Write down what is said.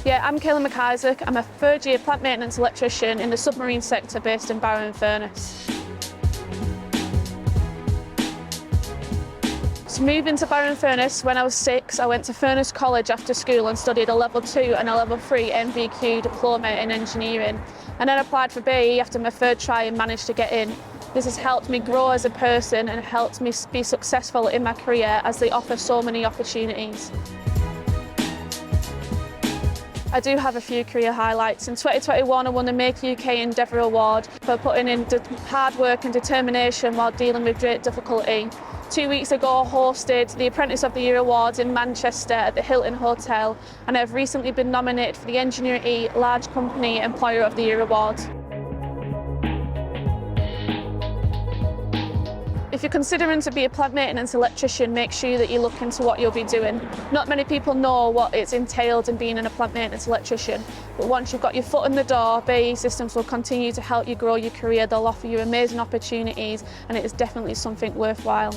Yeah, I'm Kaylee McIsaac. I'm a third-year plant maintenance electrician in the submarine sector based in Barrow-in-Furness. So moved into Barrow-in-Furness when I was 6. I went to Furness College after school and studied a level 2 and a level 3 NVQ diploma in engineering. And then applied for BAE after my third try and managed to get in. This has helped me grow as a person and helped me be successful in my career as they offer so many opportunities. I do have a few career highlights. In 2021 I won the Make UK Endeavour Award for putting in hard work and determination while dealing with great difficulty. 2 weeks ago I hosted the Apprentice of the Year Awards in Manchester at the Hilton Hotel, and I've recently been nominated for the Engineer E Large Company Employer of the Year Award. If you're considering to be a plant maintenance electrician, make sure that you look into what you'll be doing. Not many people know what it's entailed in being a plant maintenance electrician, but once you've got your foot in the door, BAE Systems will continue to help you grow your career. They'll offer you amazing opportunities, and it is definitely something worthwhile.